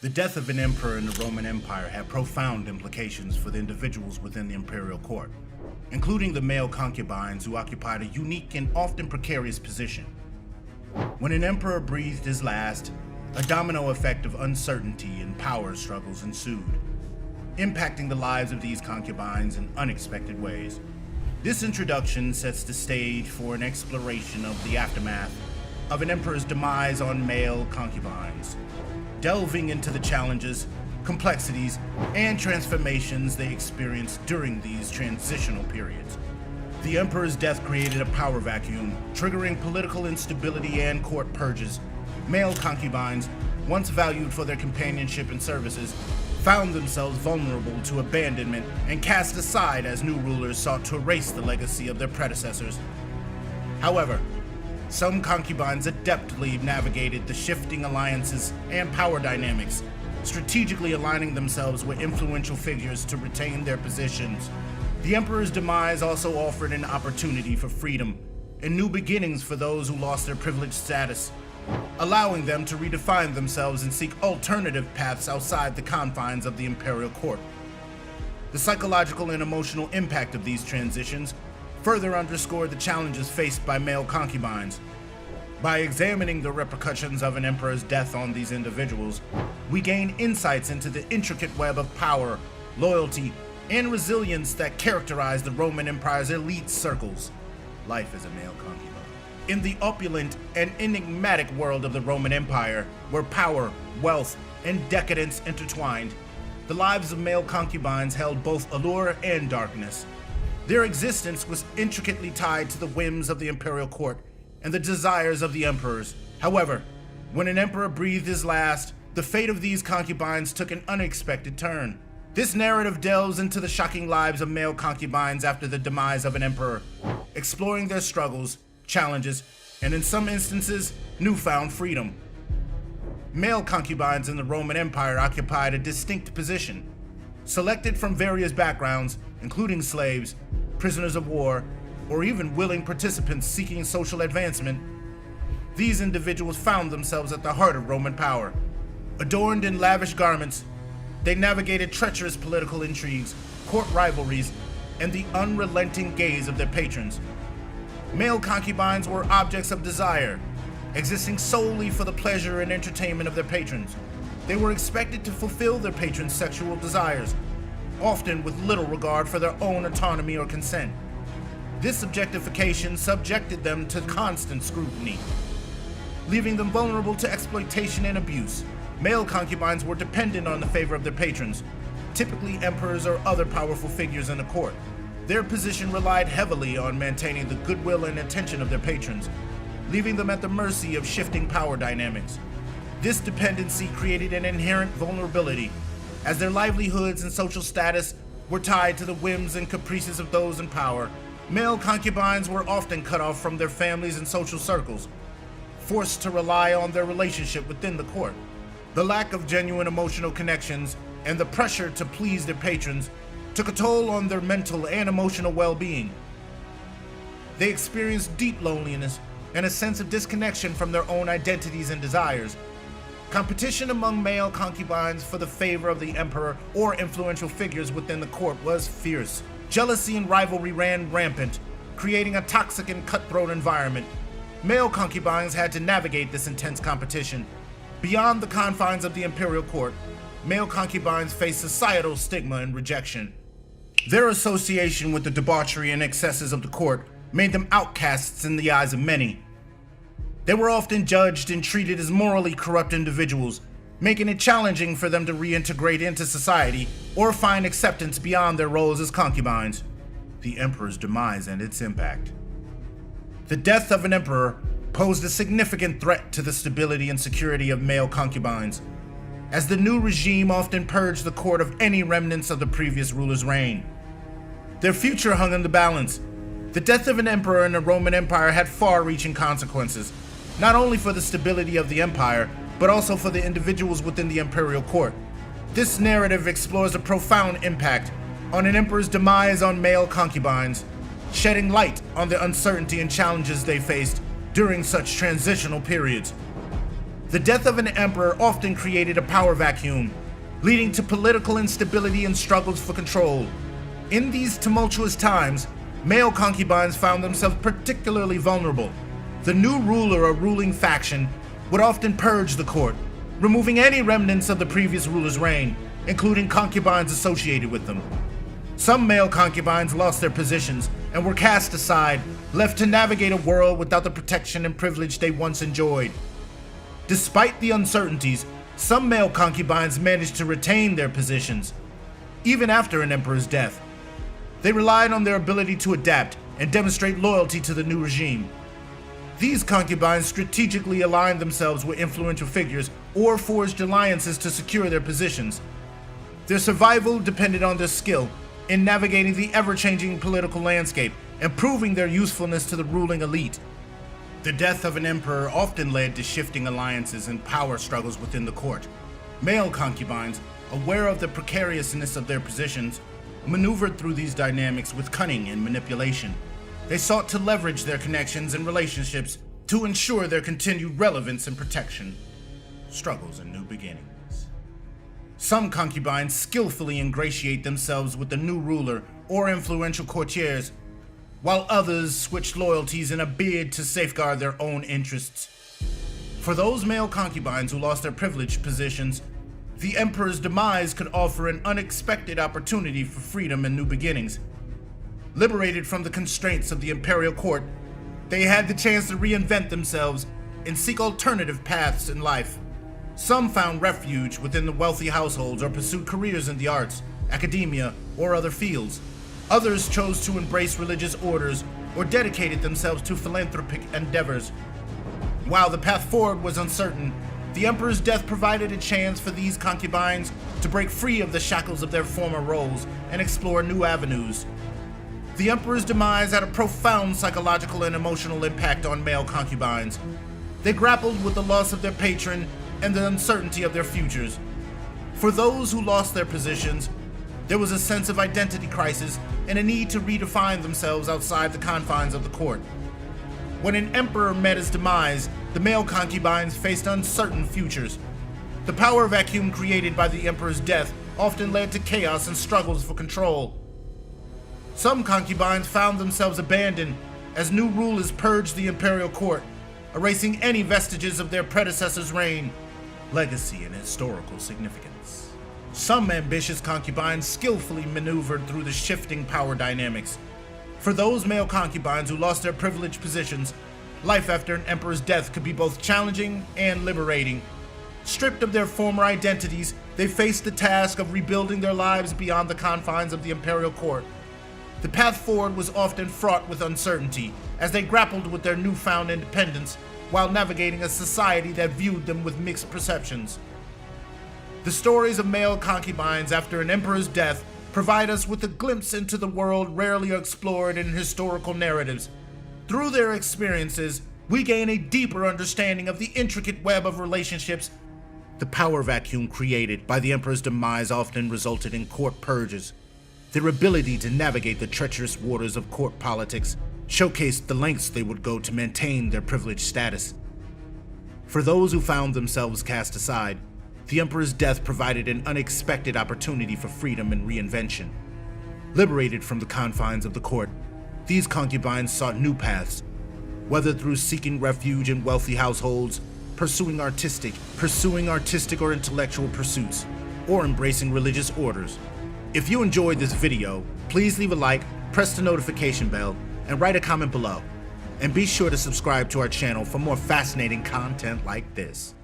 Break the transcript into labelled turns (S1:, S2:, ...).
S1: The death of an emperor in the Roman Empire had profound implications for the individuals within the imperial court, including the male concubines who occupied a unique and often precarious position. When an emperor breathed his last, a domino effect of uncertainty and power struggles ensued, impacting the lives of these concubines in unexpected ways. This introduction sets the stage for an exploration of the aftermath of an emperor's demise on male concubines, delving into the challenges, complexities, and transformations they experienced during these transitional periods. The emperor's death created a power vacuum, triggering political instability and court purges. Male concubines, once valued for their companionship and services, found themselves vulnerable to abandonment and cast aside as new rulers sought to erase the legacy of their predecessors. However, some concubines adeptly navigated the shifting alliances and power dynamics, strategically aligning themselves with influential figures to retain their positions. The emperor's demise also offered an opportunity for freedom and new beginnings for those who lost their privileged status, allowing them to redefine themselves and seek alternative paths outside the confines of the imperial court. The psychological and emotional impact of these transitions further underscored the challenges faced by male concubines. By examining the repercussions of an emperor's death on these individuals, we gain insights into the intricate web of power, loyalty, and resilience that characterized the Roman Empire's elite circles. Life as a male concubine. In the opulent and enigmatic world of the Roman Empire, where power, wealth, and decadence intertwined, the lives of male concubines held both allure and darkness. Their existence was intricately tied to the whims of the imperial court and the desires of the emperors. However, when an emperor breathed his last, the fate of these concubines took an unexpected turn. This narrative delves into the shocking lives of male concubines after the demise of an emperor, exploring their struggles, challenges, and in some instances, newfound freedom. Male concubines in the Roman Empire occupied a distinct position. Selected from various backgrounds, including slaves, prisoners of war, or even willing participants seeking social advancement, these individuals found themselves at the heart of Roman power. Adorned in lavish garments, they navigated treacherous political intrigues, court rivalries, and the unrelenting gaze of their patrons. Male concubines were objects of desire, existing solely for the pleasure and entertainment of their patrons. They were expected to fulfill their patrons' sexual desires, often with little regard for their own autonomy or consent. This objectification subjected them to constant scrutiny, leaving them vulnerable to exploitation and abuse. Male concubines were dependent on the favor of their patrons, typically emperors or other powerful figures in the court. Their position relied heavily on maintaining the goodwill and attention of their patrons, leaving them at the mercy of shifting power dynamics. This dependency created an inherent vulnerability, as their livelihoods and social status were tied to the whims and caprices of those in power. Male concubines were often cut off from their families and social circles, forced to rely on their relationship within the court. The lack of genuine emotional connections and the pressure to please their patrons took a toll on their mental and emotional well-being. They experienced deep loneliness and a sense of disconnection from their own identities and desires. Competition among male concubines for the favor of the emperor or influential figures within the court was fierce. Jealousy and rivalry ran rampant, creating a toxic and cutthroat environment. Male concubines had to navigate this intense competition. Beyond the confines of the imperial court, male concubines faced societal stigma and rejection. Their association with the debauchery and excesses of the court made them outcasts in the eyes of many. They were often judged and treated as morally corrupt individuals, making it challenging for them to reintegrate into society or find acceptance beyond their roles as concubines. The emperor's demise and its impact. The death of an emperor posed a significant threat to the stability and security of male concubines, as the new regime often purged the court of any remnants of the previous ruler's reign. Their future hung in the balance. The death of an emperor in the Roman Empire had far-reaching consequences, not only for the stability of the empire, but also for the individuals within the imperial court. This narrative explores a profound impact on an emperor's demise on male concubines, shedding light on the uncertainty and challenges they faced during such transitional periods. The death of an emperor often created a power vacuum, leading to political instability and struggles for control. In these tumultuous times, male concubines found themselves particularly vulnerable. The new ruler or ruling faction would often purge the court, removing any remnants of the previous ruler's reign, including concubines associated with them. Some male concubines lost their positions and were cast aside, left to navigate a world without the protection and privilege they once enjoyed. Despite the uncertainties, some male concubines managed to retain their positions, even after an emperor's death. They relied on their ability to adapt and demonstrate loyalty to the new regime. These concubines strategically aligned themselves with influential figures or forged alliances to secure their positions. Their survival depended on their skill in navigating the ever-changing political landscape and proving their usefulness to the ruling elite. The death of an emperor often led to shifting alliances and power struggles within the court. Male concubines, aware of the precariousness of their positions, maneuvered through these dynamics with cunning and manipulation. They sought to leverage their connections and relationships to ensure their continued relevance and protection. Struggles and new beginnings. Some concubines skillfully ingratiate themselves with the new ruler or influential courtiers, while others switch loyalties in a bid to safeguard their own interests. For those male concubines who lost their privileged positions, the emperor's demise could offer an unexpected opportunity for freedom and new beginnings. Liberated from the constraints of the imperial court, they had the chance to reinvent themselves and seek alternative paths in life. Some found refuge within the wealthy households or pursued careers in the arts, academia, or other fields. Others chose to embrace religious orders or dedicated themselves to philanthropic endeavors. While the path forward was uncertain, the emperor's death provided a chance for these concubines to break free of the shackles of their former roles and explore new avenues. The emperor's demise had a profound psychological and emotional impact on male concubines. They grappled with the loss of their patron and the uncertainty of their futures. For those who lost their positions, there was a sense of identity crisis and a need to redefine themselves outside the confines of the court. When an emperor met his demise, the male concubines faced uncertain futures. The power vacuum created by the emperor's death often led to chaos and struggles for control. Some concubines found themselves abandoned as new rulers purged the imperial court, erasing any vestiges of their predecessors' reign, legacy, and historical significance. Some ambitious concubines skillfully maneuvered through the shifting power dynamics. For those male concubines who lost their privileged positions, life after an emperor's death could be both challenging and liberating. Stripped of their former identities, they faced the task of rebuilding their lives beyond the confines of the imperial court. The path forward was often fraught with uncertainty as they grappled with their newfound independence while navigating a society that viewed them with mixed perceptions. The stories of male concubines after an emperor's death provide us with a glimpse into the world rarely explored in historical narratives. Through their experiences, we gain a deeper understanding of the intricate web of relationships. The power vacuum created by the emperor's demise often resulted in court purges. Their ability to navigate the treacherous waters of court politics showcased the lengths they would go to maintain their privileged status. For those who found themselves cast aside, the emperor's death provided an unexpected opportunity for freedom and reinvention. Liberated from the confines of the court, these concubines sought new paths, whether through seeking refuge in wealthy households, pursuing artistic or intellectual pursuits, or embracing religious orders. If you enjoyed this video, please leave a like, press the notification bell, and write a comment below. And be sure to subscribe to our channel for more fascinating content like this.